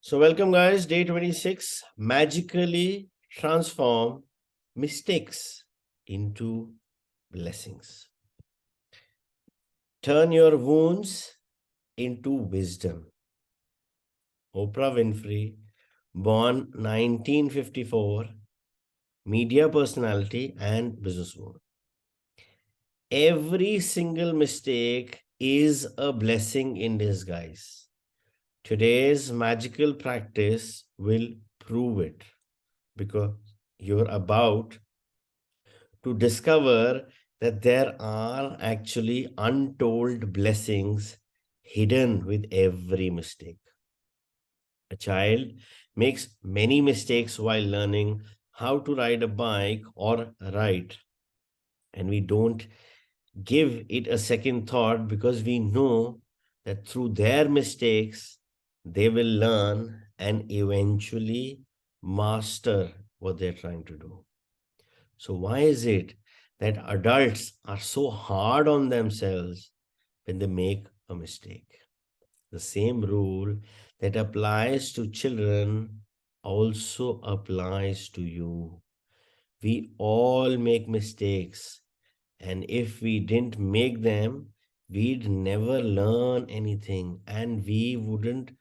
So, welcome, guys. Day 26. Magically transform mistakes into blessings. Turn your wounds into wisdom. Oprah Winfrey, born 1954, media personality and businesswoman. Every single mistake is a blessing in disguise. Today's magical practice will prove it because you're about to discover that there are actually untold blessings hidden with every mistake. A child makes many mistakes while learning how to ride a bike or write, and we don't give it a second thought because we know that through their mistakes, they will learn and eventually master what they're trying to do. So, why is it that adults are so hard on themselves when they make a mistake? The same rule that applies to children also applies to you. We all make mistakes, and if we didn't make them, we'd never learn anything and we wouldn't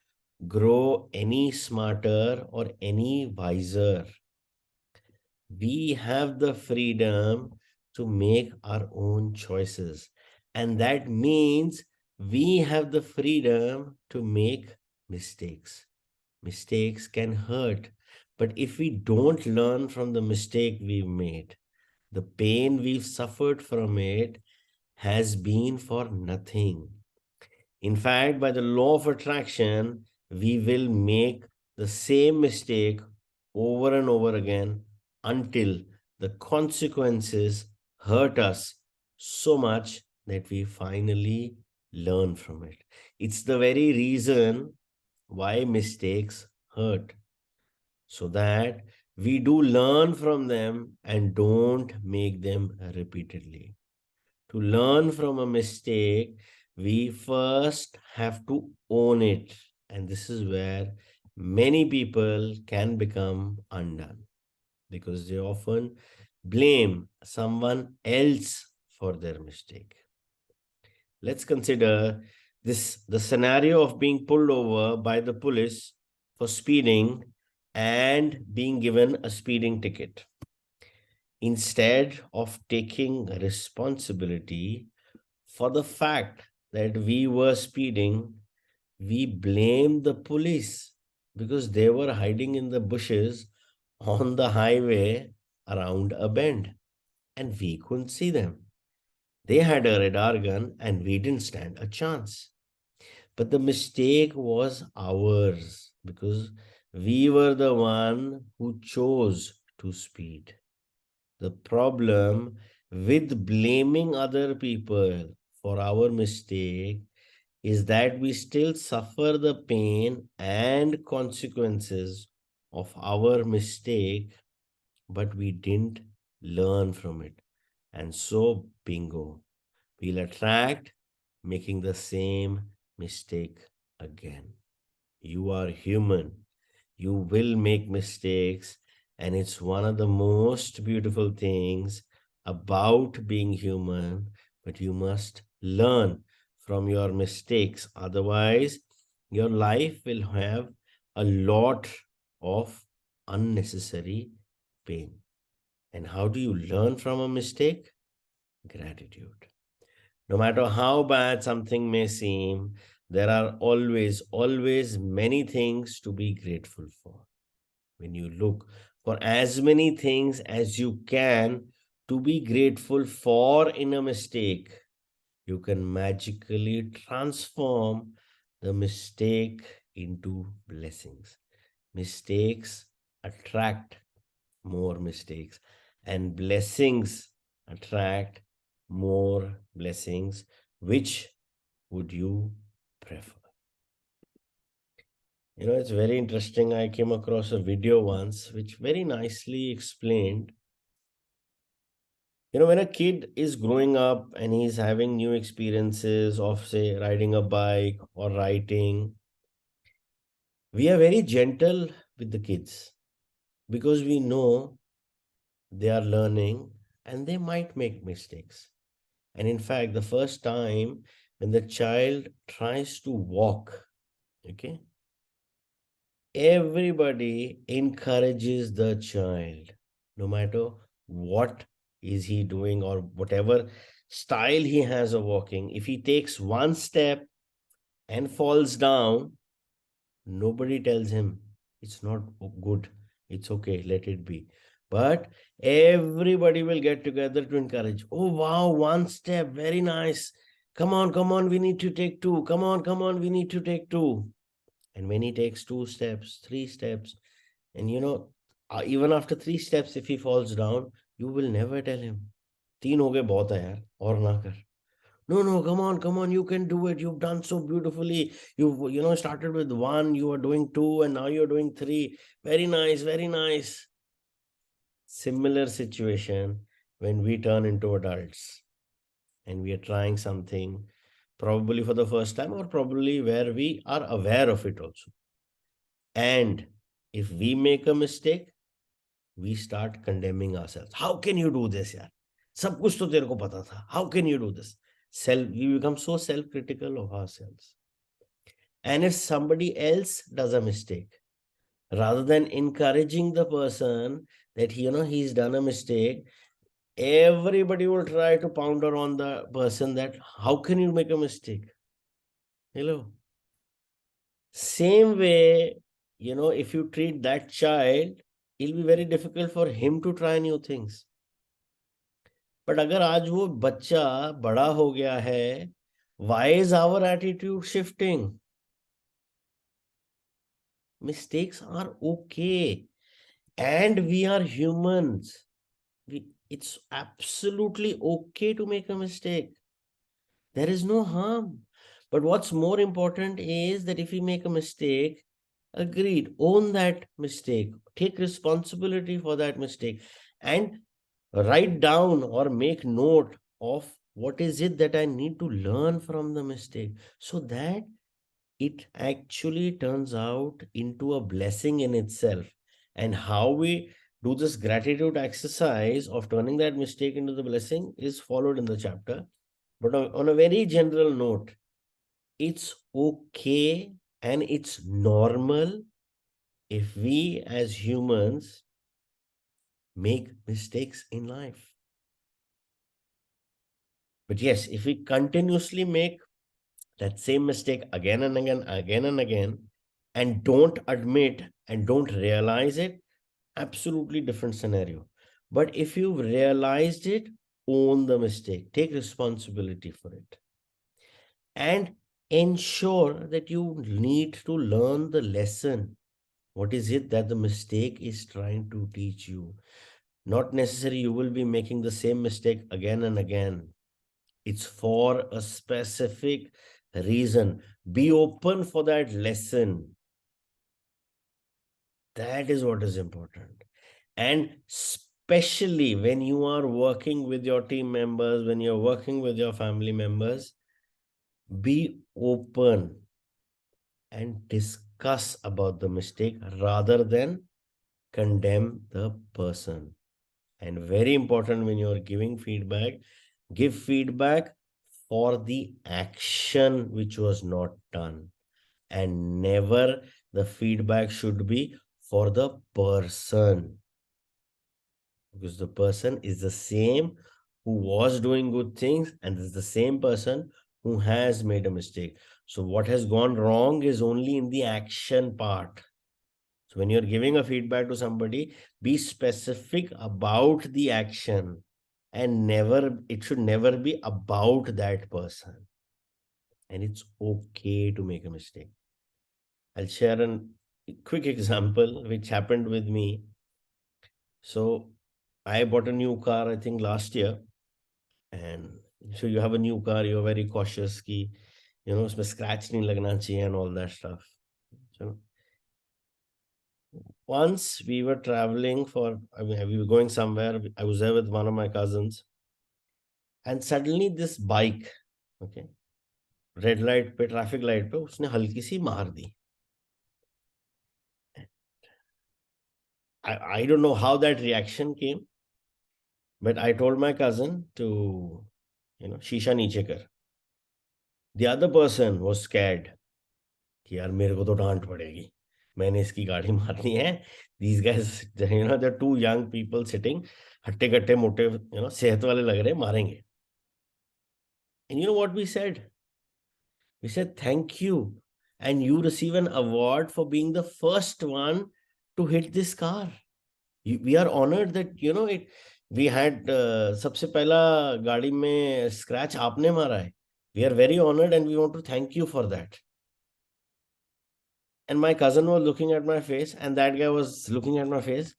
grow any smarter or any wiser. We have the freedom to make our own choices. And that means we have the freedom to make mistakes. Mistakes can hurt. But if we don't learn from the mistake we've made, the pain we've suffered from it has been for nothing. In fact, by the law of attraction, we will make the same mistake over and over again until the consequences hurt us so much that we finally learn from it. It's the very reason why mistakes hurt, so that we do learn from them and don't make them repeatedly. To learn from a mistake, we first have to own it. And this is where many people can become undone because they often blame someone else for their mistake. Let's consider this the scenario of being pulled over by the police for speeding and being given a speeding ticket. Instead of taking responsibility for the fact that we were speeding, we blamed the police because they were hiding in the bushes on the highway around a bend and we couldn't see them. They had a radar gun and we didn't stand a chance. But the mistake was ours because we were the one who chose to speed. The problem with blaming other people for our mistake is that we still suffer the pain and consequences of our mistake, but we didn't learn from it. And so, bingo, we'll attract making the same mistake again. You are human. You will make mistakes, and it's one of the most beautiful things about being human. But you must learn from your mistakes. Otherwise, your life will have a lot of unnecessary pain. And how do you learn from a mistake? Gratitude. No matter how bad something may seem, there are always many things to be grateful for. When you look for as many things as you can to be grateful for in a mistake, you can magically transform the mistake into blessings. Mistakes attract more mistakes, and blessings attract more blessings. Which would you prefer? It's very interesting. I came across a video once which very nicely explained. When a kid is growing up and he's having new experiences of, say, riding a bike or writing, We are very gentle with the kids because we know they are learning and they might make mistakes. And in fact, the first time when the child tries to walk, okay, everybody encourages the child, no matter what is he doing or whatever style he has of walking. If he takes one step and falls down, nobody tells him it's not good, it's okay, let it be. But everybody will get together to encourage. Oh, wow, one step, very nice. Come on, we need to take two. Come on, we need to take two. And when he takes two steps, three steps, and even after three steps, if he falls down, you will never tell him, तीन हो गए बहुत है यार और ना कर. No, no, come on, you can do it. You've done so beautifully. You've started with one, you are doing two, and now you're doing three. Very nice, very nice. Similar situation when we turn into adults and we are trying something, probably for the first time, or probably where we are aware of it also. And if we make a mistake, we start condemning ourselves. How can you do this, yaar? सब कुछ तो तेरे को पता था. How can you do this? We become so self-critical of ourselves. And if somebody else does a mistake, rather than encouraging the person that he's done a mistake, everybody will try to pounder on the person that how can you make a mistake? Hello. Same way, if you treat that child, it'll be very difficult for him to try new things. But अगर आज वो बच्चा बड़ा हो गया है, why is our attitude shifting? Mistakes are okay. And we are humans. It's absolutely okay to make a mistake. There is no harm. But what's more important is that if we make a mistake, agreed, own that mistake, take responsibility for that mistake, and write down or make note of what is it that I need to learn from the mistake, so that it actually turns out into a blessing in itself. And how we do this gratitude exercise of turning that mistake into the blessing is followed in the chapter. But on a very general note, it's okay and it's normal if we as humans make mistakes in life. But yes, if we continuously make that same mistake again and again, and don't admit and don't realize it, absolutely different scenario. But if you've realized it, own the mistake, take responsibility for it, and ensure that you need to learn the lesson. What is it that the mistake is trying to teach you? Not necessarily you will be making the same mistake again and again. It's for a specific reason. Be open for that lesson. That is what is important. And especially when you are working with your team members, when you're working with your family members, be open and discuss about the mistake rather than condemn the person. And very important, when you're giving feedback, give feedback for the action which was not done, and never the feedback should be for the person, because the person is the same who was doing good things and is the same person who has made a mistake. So what has gone wrong is only in the action part. So when you're giving a feedback to somebody, be specific about the action, and it should never be about that person. And it's okay to make a mistake. I'll share a quick example which happened with me. So I bought a new car, I think last year. And so you have a new car, you're very cautious ki, उसमें scratch nahi lagna chahiye and all that stuff. So once we were traveling we were going somewhere. I was there with one of my cousins, and suddenly this bike, okay, red light पे, traffic light पे, उसने हल्की सी मार दी. I don't know how that reaction came, but I told my cousin to, shisha niche kar. The other person was scared कि यार मेरे को तो डांट पड़ेगी, मैंने इसकी गाड़ी मारनी है. These guys, they're two young people sitting, हट्टे कट्टे मोटे, सेहत वाले लग रहे, मारेंगे. And you know what we said? We said thank you, and you receive an award for being the first one to hit this car. We are honored that it. We had सबसे पहला गाड़ी में scratch आपने मारा है. We are very honored and we want to thank you for that. And my cousin was looking at my face, and that guy was looking at my face.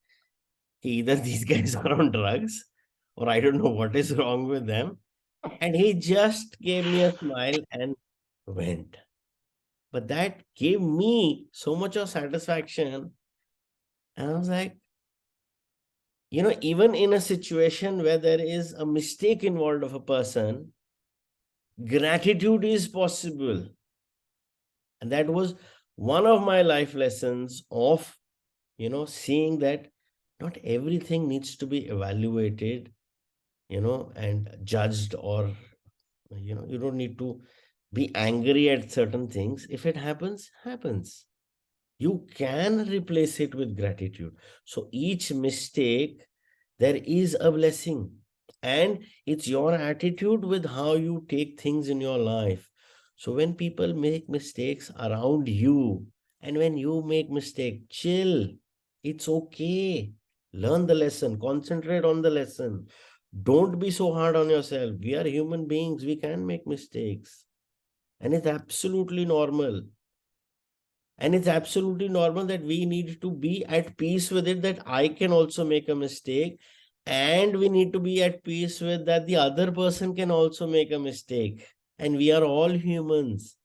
Either these guys are on drugs, or I don't know what is wrong with them. And he just gave me a smile and went. But that gave me so much of satisfaction. And I was like, even in a situation where there is a mistake involved of a person, gratitude is possible. And that was one of my life lessons of, seeing that not everything needs to be evaluated, and judged, or, you don't need to be angry at certain things. If it happens, happens. You can replace it with gratitude. So each mistake, there is a blessing. And it's your attitude with how you take things in your life. So when people make mistakes around you, and when you make mistake, chill. It's okay. Learn the lesson. Concentrate on the lesson. Don't be so hard on yourself. We are human beings. We can make mistakes. And it's absolutely normal. And it's absolutely normal that we need to be at peace with it, that I can also make a mistake. And we need to be at peace with that the other person can also make a mistake. And we are all humans.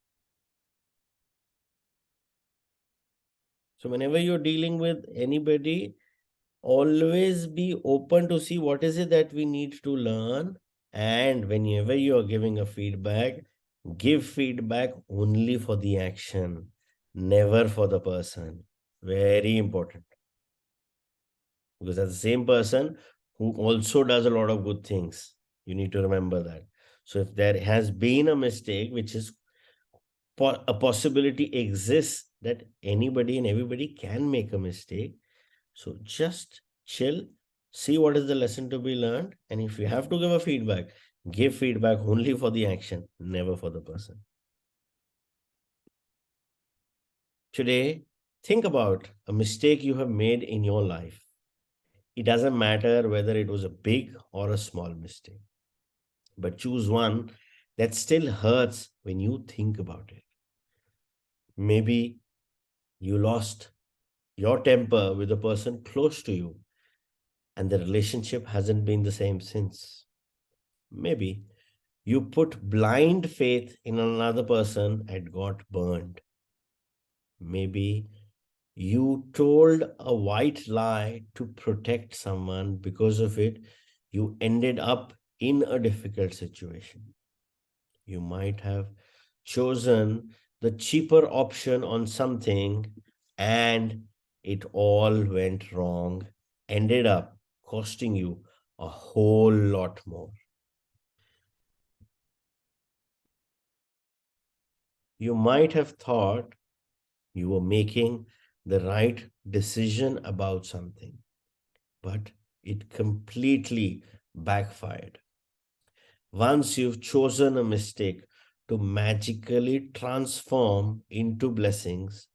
So whenever you're dealing with anybody, always be open to see what is it that we need to learn. And whenever you're giving a feedback, give feedback only for the action, never for the person. Very important. Because that's the same person who also does a lot of good things. You need to remember that. So if there has been a mistake, which is a possibility exists that anybody and everybody can make a mistake. So just chill, see what is the lesson to be learned. And if you have to give a feedback, give feedback only for the action, never for the person. Today, think about a mistake you have made in your life. It doesn't matter whether it was a big or a small mistake, but choose one that still hurts when you think about it. Maybe you lost your temper with a person close to you, and the relationship hasn't been the same since. Maybe you put blind faith in another person and got burned. Maybe you told a white lie to protect someone. Because of it, you ended up in a difficult situation. You might have chosen the cheaper option on something, and it all went wrong, ended up costing you a whole lot more. You might have thought you were making the right decision about something, but it completely backfired. Once you've chosen a mistake to magically transform into blessings,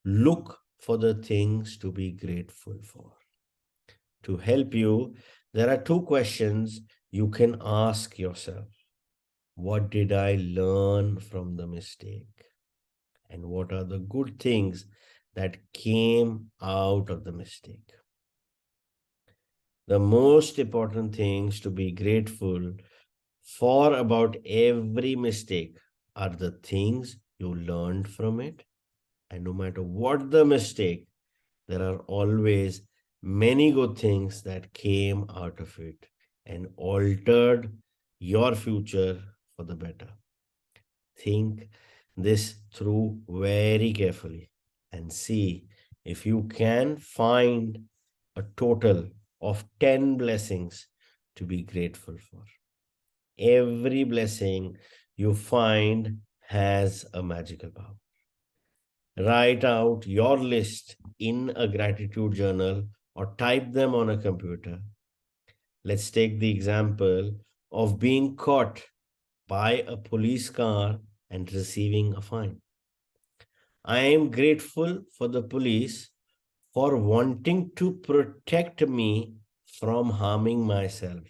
look for the things to be grateful for. To help you, there are two questions you can ask yourself. What did I learn from the mistake? And what are the good things that came out of the mistake? The most important things to be grateful for about every mistake are the things you learned from it. And no matter what the mistake, there are always many good things that came out of it and altered your future for the better. Think this through very carefully and see if you can find a total of 10 blessings to be grateful for. Every blessing you find has a magical power. Write out your list in a gratitude journal or type them on a computer. Let's take the example of being caught by a police car and receiving a fine. I am grateful for the police for wanting to protect me from harming myself,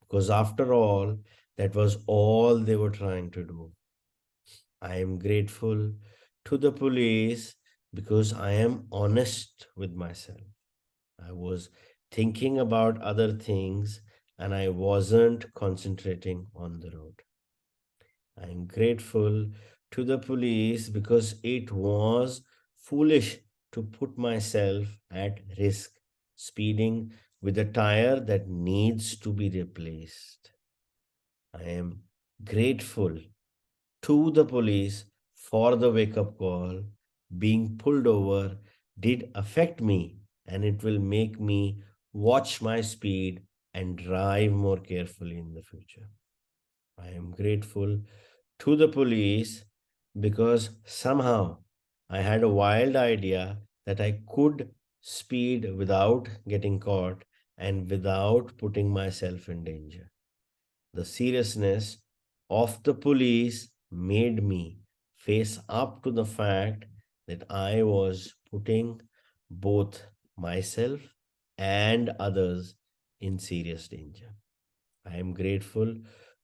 because after all, that was all they were trying to do. I am grateful to the police because I am honest with myself. I was thinking about other things and I wasn't concentrating on the road. I am grateful to the police because it was foolish to put myself at risk speeding with a tire that needs to be replaced. I am grateful to the police for the wake up call. Being pulled over did affect me, and it will make me watch my speed and drive more carefully in the future. I am grateful to the police because somehow I had a wild idea that I could speed without getting caught and without putting myself in danger. The seriousness of the police made me face up to the fact that I was putting both myself and others in serious danger. I am grateful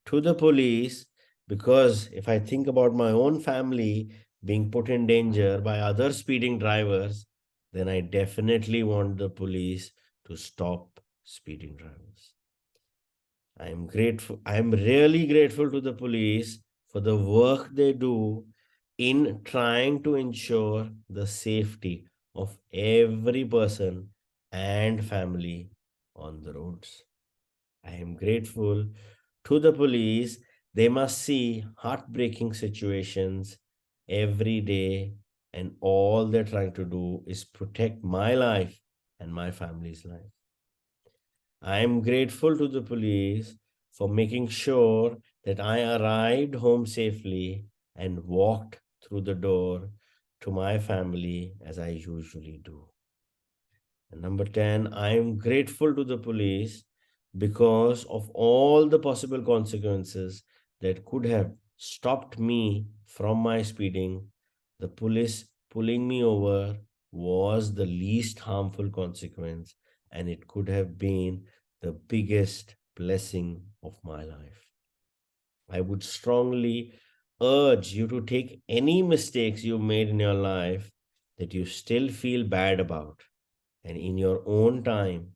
to the police because if I think about my own family being put in danger by other speeding drivers, then I definitely want the police to stop speeding drivers. I am grateful. I am really grateful to the police for the work they do in trying to ensure the safety of every person and family on the roads. I am grateful to the police. They must see heartbreaking situations every day, and all they're trying to do is protect my life and my family's life. I am grateful to the police for making sure that I arrived home safely and walked through the door to my family as I usually do. And number 10, I am grateful to the police because of all the possible consequences that could have stopped me from my speeding. The police pulling me over was the least harmful consequence, and it could have been the biggest blessing of my life. I would strongly urge you to take any mistakes you made in your life that you still feel bad about, and in your own time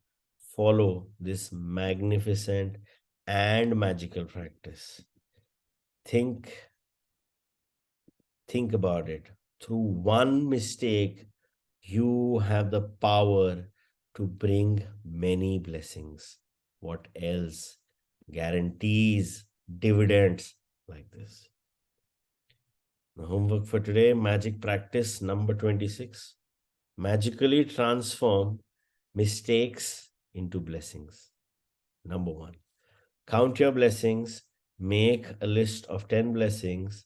follow this magnificent and magical practice. Think think about it. Through one mistake you have the power to bring many blessings. What else guarantees dividends like this? The homework for today, magic practice number 26. Magically transform mistakes into blessings. Number 1, count your blessings, make a list of 10 blessings,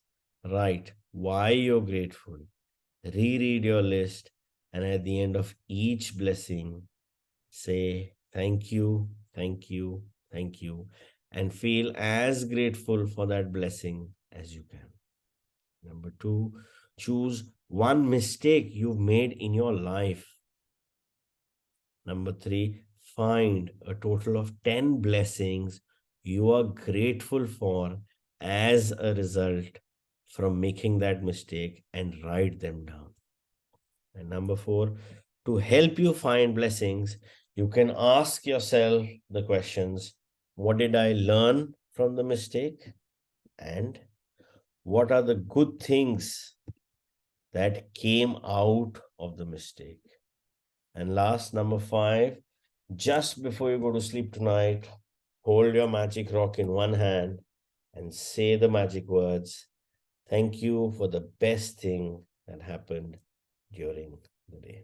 write why you're grateful, reread your list, and at the end of each blessing, say thank you, thank you, thank you, and feel as grateful for that blessing as you can. Number 2, choose one mistake you've made in your life. Number 3, find a total of 10 blessings you are grateful for as a result from making that mistake and write them down. And number 4, to help you find blessings, you can ask yourself the questions: what did I learn from the mistake? And what are the good things that came out of the mistake? And last, number 5, just before you go to sleep tonight, hold your magic rock in one hand and say the magic words: thank you for the best thing that happened during the day.